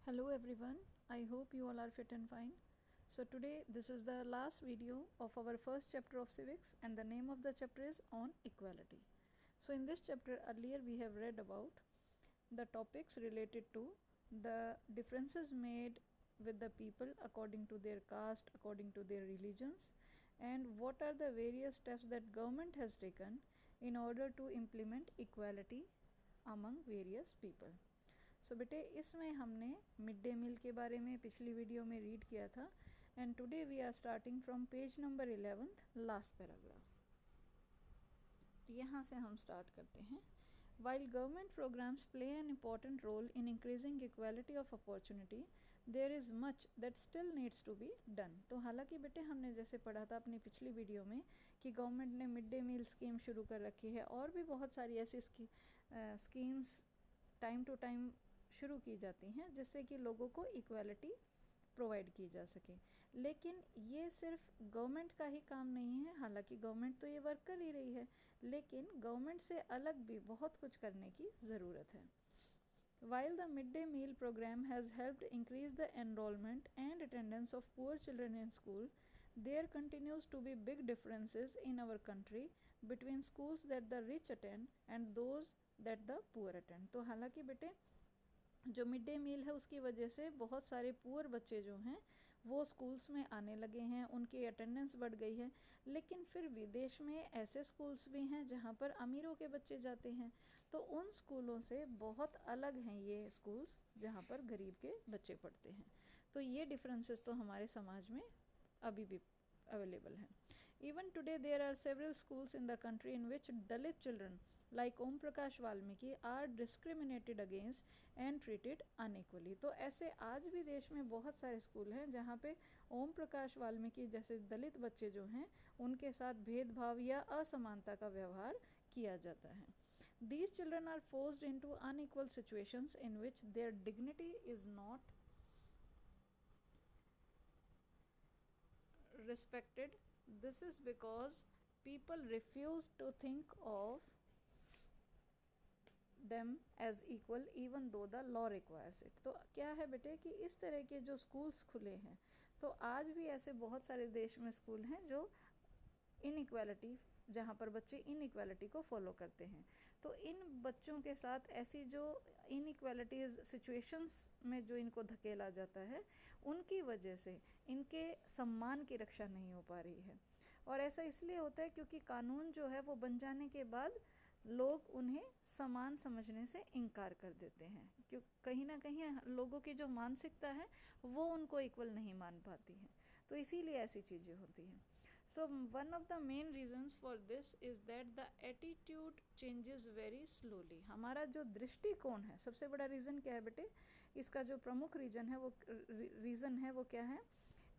Hello everyone, I hope you all are fit and fine. So today this is the last video of our first chapter of civics and the name of the chapter is on equality. So in this chapter earlier we have read about the topics related to the differences made with the people according to their caste, according to their religions, and what are the various steps that government has taken in order to implement equality among various people. सो बेटे इसमें हमने mid day meal के बारे में पिछली video में read किया था and today we are starting from page number 11 last paragraph. यहाँ से हम स्टार्ट करते हैं. While government programs play an important role in increasing equality of opportunity, there is much that still needs to be done. तो हालांकि बेटे हमने जैसे पढ़ा था अपनी पिछली वीडियो में कि गवर्नमेंट ने मिड डे मील स्कीम शुरू कर रखी है और भी बहुत सारी ऐसी स्कीम्स टाइम टू टाइम शुरू की जाती हैं जिससे कि लोगों को इक्वालिटी प्रोवाइड की जा सके. लेकिन ये सिर्फ गवर्नमेंट का ही काम नहीं है. हालांकि गवर्नमेंट तो ये वर्क कर ही रही है, लेकिन गवर्नमेंट से अलग भी बहुत कुछ करने की ज़रूरत है. While the midday meal program has helped increase the enrollment and attendance of poor children in school, there continues to be big differences in our country between schools that the rich attend and those that the poor attend. तो हालांकि बेटे जो mid day meal है उसकी वजह से बहुत सारे पुअर बच्चे जो हैं वो स्कूल्स में आने लगे हैं, उनकी अटेंडेंस बढ़ गई है. लेकिन फिर विदेश में ऐसे स्कूल्स भी हैं जहाँ पर अमीरों के बच्चे जाते हैं. तो उन स्कूलों से बहुत अलग हैं ये स्कूल्स जहाँ पर गरीब के बच्चे पढ़ते हैं. तो ये डिफरेंसेस तो हमारे समाज में अभी भी अवेलेबल हैं. Even today there are several schools in the country in which Dalit children like Om Prakash Valmiki are discriminated against and treated unequally. तो ऐसे आज भी देश में बहुत सारे स्कूल हैं जहाँ पे ओम प्रकाश वाल्मीकि जैसे दलित बच्चे जो हैं उनके साथ भेदभाव या असमानता का व्यवहार किया जाता है. These children are forced into unequal situations in which their dignity is not respected. This is because people refuse to think of them as equal even though the law requires it. तो क्या है बेटे कि इस तरह के जो schools खुले हैं तो आज भी ऐसे बहुत सारे देश में स्कूल हैं जो इनइक्वालिटी जहाँ पर बच्चे इनइक्वालिटी को फॉलो करते हैं. तो इन बच्चों के साथ ऐसी जो इनइक्वालिटीज़ सिचुएशंस में जो इनको धकेला जाता है उनकी वजह से इनके सम्मान की रक्षा नहीं हो पा रही है. और ऐसा इसलिए होता है क्योंकि कानून जो है वो बन जाने के बाद लोग उन्हें समान समझने से इनकार कर देते हैं. क्यों कहीं ना कहीं लोगों की जो मानसिकता है वो उनको इक्वल नहीं मान पाती है. तो इसीलिए ऐसी चीज़ें होती हैं. So one of the main reasons for this is that the attitude changes very slowly. हमारा जो दृष्टिकोण है सबसे बड़ा रीज़न क्या है बेटे, इसका जो प्रमुख रीज़न है वो क्या है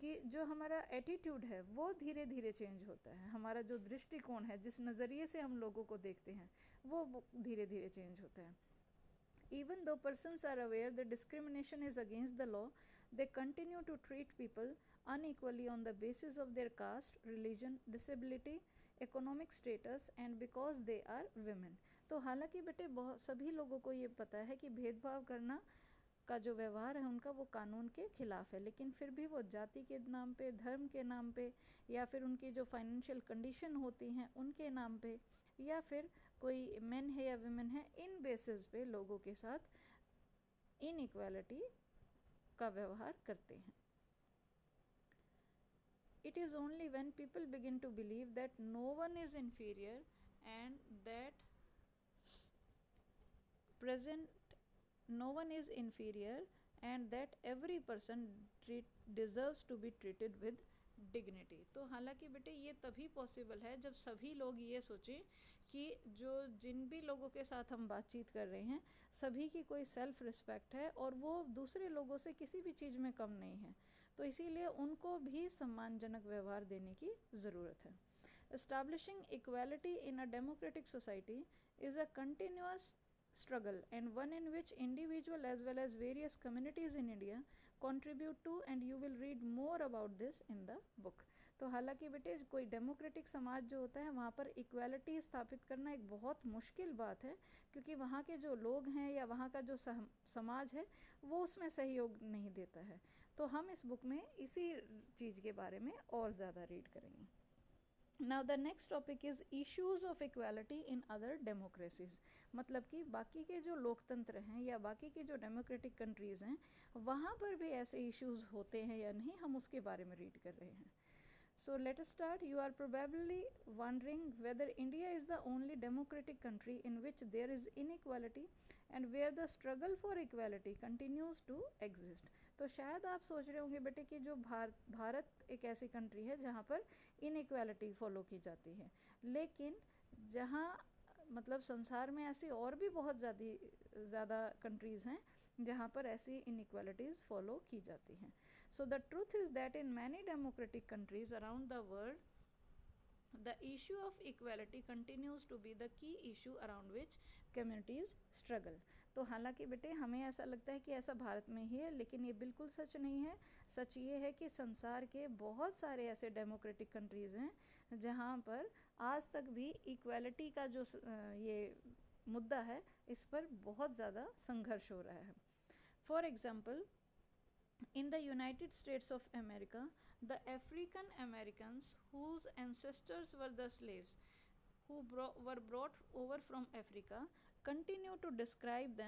कि जो हमारा एटीट्यूड है वो धीरे धीरे चेंज होता है. हमारा जो दृष्टिकोण है जिस नज़रिए से हम लोगों को देखते हैं वो धीरे धीरे चेंज होता है. Even though persons are aware that discrimination is against the law, they continue to treat people unequally on the basis of their caste, religion, disability, economic status and because they are women. तो हालांकि बेटे बहुत सभी लोगों को ये पता है कि भेदभाव करना का जो व्यवहार है उनका वो कानून के खिलाफ है, लेकिन फिर भी वो जाति के नाम पे, धर्म के नाम पे या फिर उनकी जो फाइनेंशियल कंडीशन होती हैं उनके नाम पे या फिर कोई मेन है या विमेन है, इन बेसिस पे लोगों के साथ इनइक्वालिटी का व्यवहार करते हैं. It is only when people begin to believe that no one is inferior and that no one is inferior and that every person deserves to be treated with dignity. तो हालांकि बेटे ये तभी पॉसिबल है जब सभी लोग ये सोचें कि जो जिन भी लोगों के साथ हम बातचीत कर रहे हैं सभी की कोई सेल्फ रिस्पेक्ट है और वो दूसरे लोगों से किसी भी चीज़ में कम नहीं है. तो इसीलिए उनको भी सम्मानजनक व्यवहार देने की ज़रूरत है. Establishing equality in a democratic society is a continuous struggle and one in which individual as well as various communities in India contribute to, and you will read more about this in the book. तो हालांकि बेटे कोई democratic समाज जो होता है वहाँ पर इक्वालिटी स्थापित करना एक बहुत मुश्किल बात है, क्योंकि वहाँ के जो लोग हैं या वहाँ का जो समाज है वो उसमें सहयोग नहीं देता है। तो हम इस बुक में इसी चीज़ के बारे में और ज़्यादा रीड करेंगे। Now the next topic is issues of equality in other democracies. मतलब कि बाकी के जो लोकतंत्र हैं या बाकी की जो डेमोक्रेटिक कंट्रीज़ हैं वहाँ पर भी ऐसे इश्यूज़ होते हैं या नहीं, हम उसके बारे में रीड कर रहे हैं। So let us start. You are probably wondering whether India is the only democratic country in which there is inequality and where the struggle for equality continues to exist. तो शायद आप सोच रहे होंगे बेटे कि जो भारत एक ऐसी कंट्री है जहाँ पर इनइक्वालिटी फॉलो की जाती है, लेकिन जहाँ मतलब संसार में ऐसी और भी बहुत ज़्यादा कंट्रीज़ हैं जहाँ पर ऐसी इनइक्वालिटीज़ फॉलो की जाती हैं। So the truth is that in many democratic countries around the world, the issue of equality continues to be the key issue around which communities struggle. तो हालांकि बेटे हमें ऐसा लगता है कि ऐसा भारत में ही है, लेकिन ये बिल्कुल सच नहीं है। सच ये है कि संसार के बहुत सारे ऐसे डेमोक्रेटिक कंट्रीज़ हैं जहाँ पर आज तक भी इक्वालिटी का जो ये मुद्दा है इस पर बहुत ज़्यादा संघर्ष हो रहा है। For example, in the United States of America, the African Americans whose ancestors were the slaves who were brought over from Africa continue to describe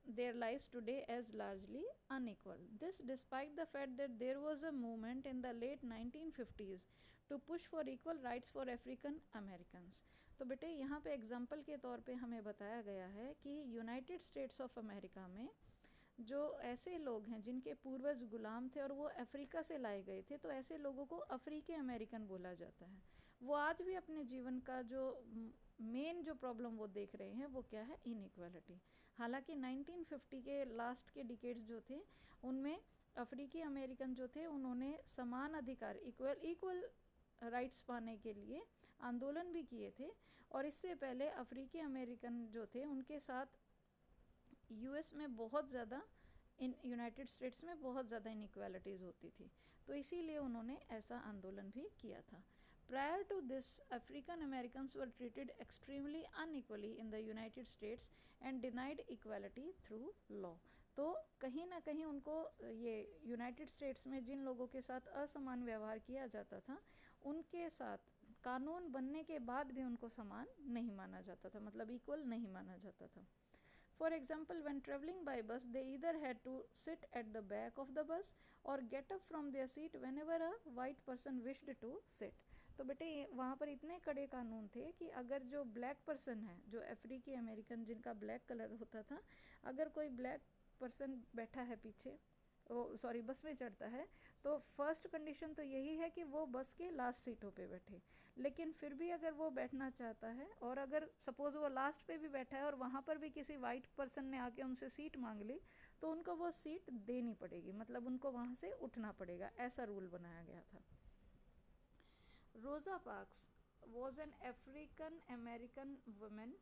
their lives today as largely unequal. This despite the fact that there was a movement in the late 1950s to push for equal rights for African Americans. तो बेटे यहाँ पे example के तौर पे हमें बताया गया है कि यूनाइटेड स्टेट्स ऑफ अमेरिका में जो ऐसे लोग हैं जिनके पूर्वज गुलाम थे और वो अफ्रीका से लाए गए थे, तो ऐसे लोगों को अफ्रीकी अमेरिकन बोला जाता है। वो आज भी अपने जीवन का जो मेन जो प्रॉब्लम वो देख रहे हैं वो क्या है, इनइक्वालिटी। हालांकि 1950 के लास्ट के डिकेड्स जो थे उनमें अफ्रीकी अमेरिकन जो थे उन्होंने समान अधिकार, इक्वल राइट्स पाने के लिए आंदोलन भी किए थे। और इससे पहले अफ्रीकी अमेरिकन जो थे उनके साथ यूएस में बहुत ज़्यादा, यूनाइटेड स्टेट्स में बहुत ज़्यादा इनइक्वालिटीज़ होती थी, तो इसीलिए उन्होंने ऐसा आंदोलन भी किया था। Prior to this African Americans were treated extremely unequally in the United States and denied equality through law. तो कहीं ना कहीं उनको ये यूनाइटेड स्टेट्स में जिन लोगों के साथ असमान व्यवहार किया जाता था उनके साथ कानून बनने के बाद भी उनको समान नहीं माना जाता था, मतलब इक्वल नहीं माना जाता था। For example, when traveling by bus, they either had to sit at the back of the bus or get up from their seat whenever a white person wished to sit. तो बेटे वहाँ पर इतने कड़े कानून थे कि अगर जो ब्लैक पर्सन है, जो अफ्रीकी अमेरिकन जिनका ब्लैक कलर होता था, अगर कोई ब्लैक पर्सन बैठा है पीछे, बस में चढ़ता है, तो फर्स्ट कंडीशन तो यही है कि वो बस के लास्ट सीटों पे बैठे। लेकिन फिर भी अगर वो बैठना चाहता है और अगर सपोज़ वो लास्ट पे भी बैठा है और वहाँ पर भी किसी वाइट पर्सन ने आके उनसे सीट मांग ली तो उनको वो सीट देनी पड़ेगी, मतलब उनको वहाँ से उठना पड़ेगा, ऐसा रूल बनाया गया था। रोज़ा parks was an African American women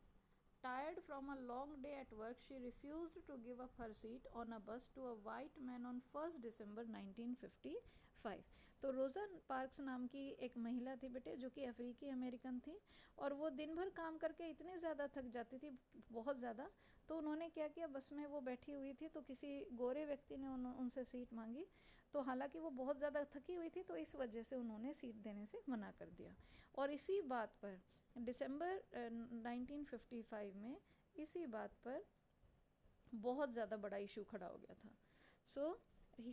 tired from a long day at work. She refused to give up her seat on a bus to a white man on 1st December 1955. तो रोज़ा parks नाम की एक महिला थी बेटे जो कि अफ्रीकी अमेरिकन थी और वो दिन भर काम करके इतने ज़्यादा थक जाती थी, बहुत ज़्यादा, तो उन्होंने क्या किया, बस में वो बैठी हुई थी तो किसी गोरे व्यक्ति ने उनसे सीट मांगी, तो हालांकि वो बहुत ज़्यादा थकी हुई थी तो इस वजह से उन्होंने सीट देने से मना कर दिया। और इसी बात पर दिसंबर 1955 में इसी बात पर बहुत ज़्यादा बड़ा इशू खड़ा हो गया था। सो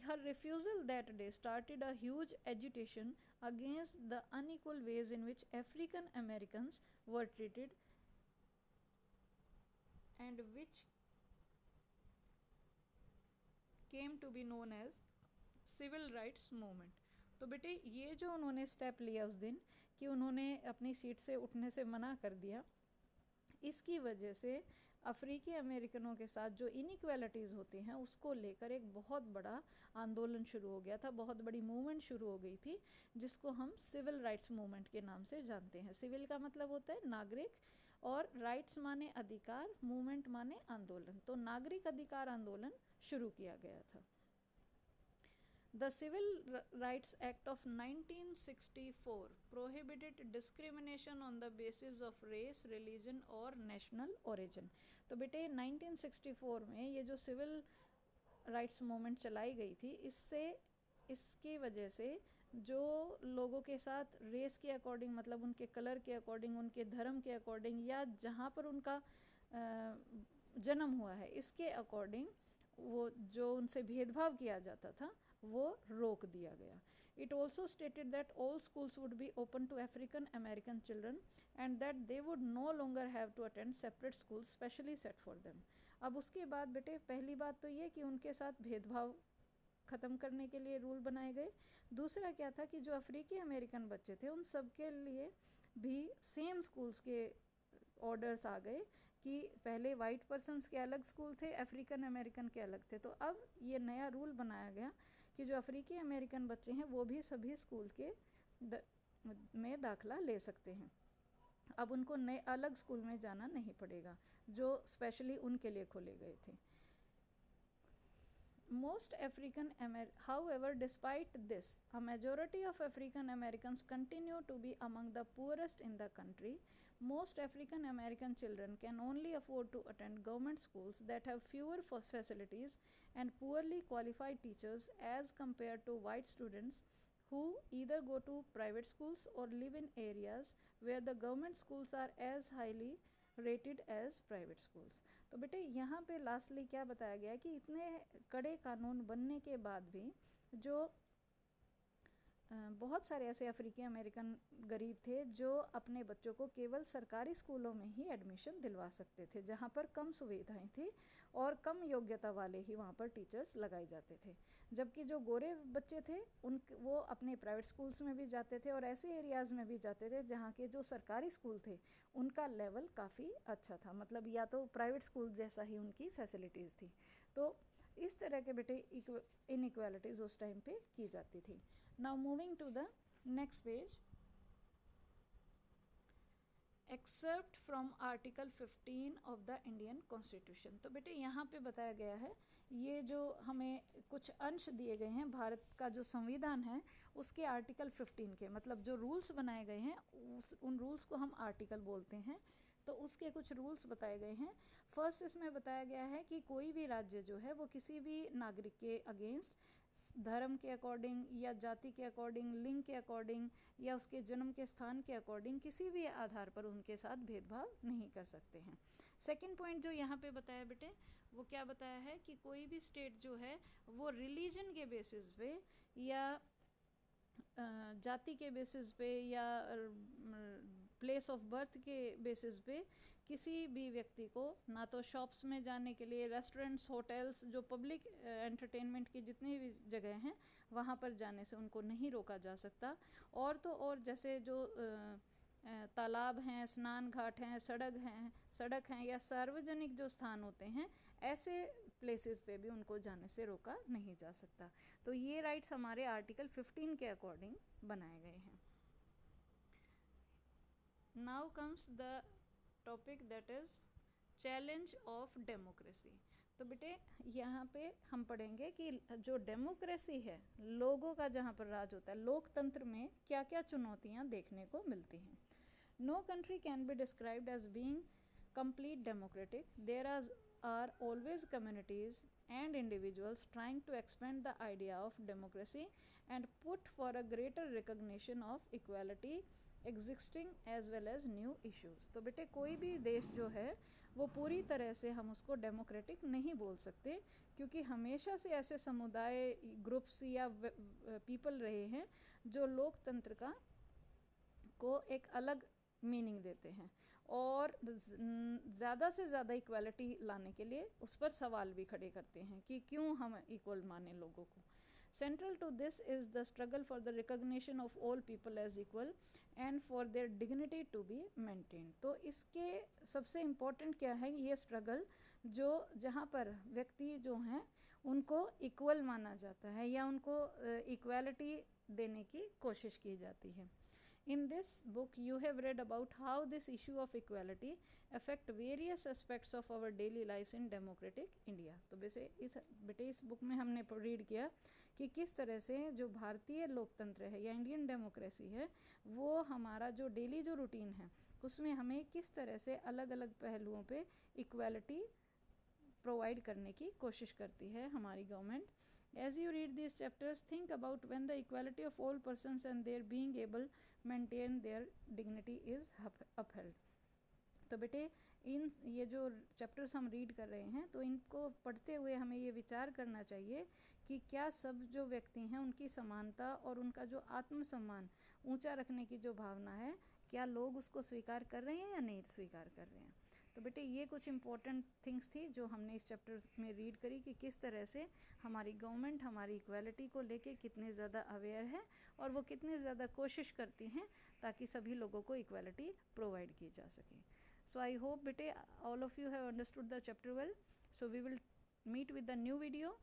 her refusal that day started a huge agitation against the unequal ways in which African Americans were treated and which came to be known as civil rights movement. तो बेटे ये जो उन्होंने स्टेप लिया उस दिन कि उन्होंने अपनी सीट से उठने से मना कर दिया, इसकी वजह से अफ्रीकी अमेरिकनों के साथ जो इनइक्वालिटीज़ होती हैं उसको लेकर एक बहुत बड़ा आंदोलन शुरू हो गया था, बहुत बड़ी मूवमेंट शुरू हो गई थी जिसको हम सिविल राइट्स मूवमेंट के नाम से जानते हैं। सिविल का मतलब होता है नागरिक और राइट्स माने अधिकार, मूवमेंट माने आंदोलन, तो नागरिक अधिकार आंदोलन शुरू किया गया था। The Civil Rights Act of 1964 prohibited discrimination on the basis of race, religion और national origin. तो बेटे 1964 में ये जो सिविल राइट्स मूवमेंट चलाई गई थी, इसकी वजह से जो लोगों के साथ रेस के अकॉर्डिंग, मतलब उनके कलर के अकॉर्डिंग, उनके धर्म के अकॉर्डिंग, या जहाँ पर उनका जन्म हुआ है इसके अकॉर्डिंग वो जो उनसे भेदभाव किया जाता था वो रोक दिया गया. It also stated that all schools would be open to African American children and that they would no longer have to attend separate schools specially set for them. अब उसके बाद बेटे पहली बात तो ये कि उनके साथ भेदभाव ख़त्म करने के लिए रूल बनाए गए. दूसरा क्या था कि जो अफ्रीकी अमेरिकन बच्चे थे उन सब के लिए भी सेम स्कूल्स के ऑर्डर्स आ गए कि पहले वाइट पर्सन्स के अलग स्कूल थे, अफ्रीकन अमेरिकन के अलग थे. तो अब ये नया रूल बनाया गया कि जो अफ्रीकी अमेरिकन बच्चे हैं वो भी सभी स्कूल के में दाखला ले सकते हैं. अब उनको नए अलग स्कूल में जाना नहीं पड़ेगा जो स्पेशली उनके लिए खोले गए थे. However, despite this, a majority of African Americans continue to be among the poorest in the country. Most African American children can only afford to attend government schools that have fewer facilities and poorly qualified teachers as compared to white students who either go to private schools or live in areas where the government schools are as highly rated as private schools. तो बेटे यहाँ पे lastly क्या बताया गया कि इतने कड़े कानून बनने के बाद भी जो बहुत सारे ऐसे अफ्रीकी अमेरिकन गरीब थे जो अपने बच्चों को केवल सरकारी स्कूलों में ही एडमिशन दिलवा सकते थे जहाँ पर कम सुविधाएं थी और कम योग्यता वाले ही वहाँ पर टीचर्स लगाए जाते थे. जबकि जो गोरे बच्चे थे वो अपने प्राइवेट स्कूल्स में भी जाते थे और ऐसे एरियाज़ में भी जाते थे जहाँ के जो सरकारी स्कूल थे उनका लेवल काफ़ी अच्छा था, मतलब या तो प्राइवेट स्कूल जैसा ही उनकी फैसिलिटीज़ थी. तो इस तरह के बेटे इनइक्वालिटीज़ उस टाइम पे की जाती थी. Now moving to the next page. Excerpt from Article 15 of the Indian Constitution. तो बेटे यहाँ पे बताया गया है ये जो हमें कुछ अंश दिए गए हैं भारत का जो संविधान है उसके आर्टिकल 15 के, मतलब जो रूल्स बनाए गए हैं उन रूल्स को हम आर्टिकल बोलते हैं. तो उसके कुछ रूल्स बताए गए हैं. फर्स्ट इसमें बताया गया है कि कोई भी राज्य जो है वो किसी भी नागरिक के अगेंस्ट धर्म के अकॉर्डिंग या जाति के अकॉर्डिंग, लिंग के अकॉर्डिंग या उसके जन्म के स्थान के अकॉर्डिंग किसी भी आधार पर उनके साथ भेदभाव नहीं कर सकते हैं. सेकंड पॉइंट जो यहाँ पे बताया बेटे वो क्या बताया है कि कोई भी स्टेट जो है वो रिलीजन के बेसिस पे या जाति के बेसिस पे या प्लेस ऑफ बर्थ के बेसिस पे किसी भी व्यक्ति को ना तो शॉप्स में जाने के लिए, रेस्टोरेंट्स, होटल्स, जो पब्लिक एंटरटेनमेंट की जितनी भी जगह हैं वहाँ पर जाने से उनको नहीं रोका जा सकता. और तो और जैसे जो तालाब हैं, स्नान घाट हैं, सड़क हैं या सार्वजनिक जो स्थान होते हैं ऐसे प्लेसेस पे भी उनको जाने से रोका नहीं जा सकता. तो ये राइट्स हमारे आर्टिकल 15 के अकॉर्डिंग बनाए गए हैं. Now comes the topic that is challenge of democracy. तो बेटे यहाँ पे हम पढ़ेंगे कि जो डेमोक्रेसी है, लोगों का जहाँ पर राज होता है, लोकतंत्र में क्या क्या चुनौतियाँ देखने को मिलती हैं. No country can be described as being complete democratic. There are always communities and individuals trying to expand the idea of democracy and put for a greater recognition of equality existing as well as new issues. तो बेटे कोई भी देश जो है वो पूरी तरह से हम उसको डेमोक्रेटिक नहीं बोल सकते क्योंकि हमेशा से ऐसे समुदाय, ग्रुप्स या पीपल रहे हैं जो लोकतंत्र को एक अलग मीनिंग देते हैं और ज़्यादा से ज़्यादा इक्वालिटी लाने के लिए उस पर सवाल भी खड़े करते हैं कि क्यों हम इक्वल माने लोगों को. Central to this is the struggle for the recognition of all people as equal and for their dignity to be maintain. तो इसके सबसे इम्पोर्टेंट क्या है, ये स्ट्रगल जो जहाँ पर व्यक्ति जो हैं उनको इक्वल माना जाता है या उनको इक्वालिटी देने की कोशिश की जाती है. In this book, you have read about how this issue of equality affect various aspects of our daily lives in democratic India. तो बेटे इस बुक में हमने रीड किया कि किस तरह से जो भारतीय लोकतंत्र है या इंडियन डेमोक्रेसी है वो हमारा जो डेली जो रूटीन है उसमें हमें किस तरह से अलग अलग पहलुओं पे इक्वालिटी प्रोवाइड करने की कोशिश करती है हमारी government. As you read these chapters, think about when the equality of all persons and their being able maintain their dignity is upheld. तो बेटे इन ये जो चैप्टर्स हम रीड कर रहे हैं तो इनको पढ़ते हुए हमें ये विचार करना चाहिए कि क्या सब जो व्यक्ति हैं उनकी समानता और उनका जो आत्मसम्मान ऊंचा रखने की जो भावना है क्या लोग उसको स्वीकार कर रहे हैं या नहीं स्वीकार कर रहे हैं. तो बेटे ये कुछ इम्पोर्टेंट थिंग्स थी जो हमने इस चैप्टर में रीड करी कि किस तरह से हमारी गवर्नमेंट हमारी इक्वालिटी को लेके कितने ज़्यादा अवेयर है और वो कितने ज़्यादा कोशिश करती हैं ताकि सभी लोगों को इक्वालिटी प्रोवाइड की जा सके. So I hope bete all of you have understood the chapter well. So we will meet with the new video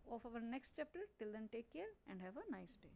of our next chapter. Till then, take care and have a nice day.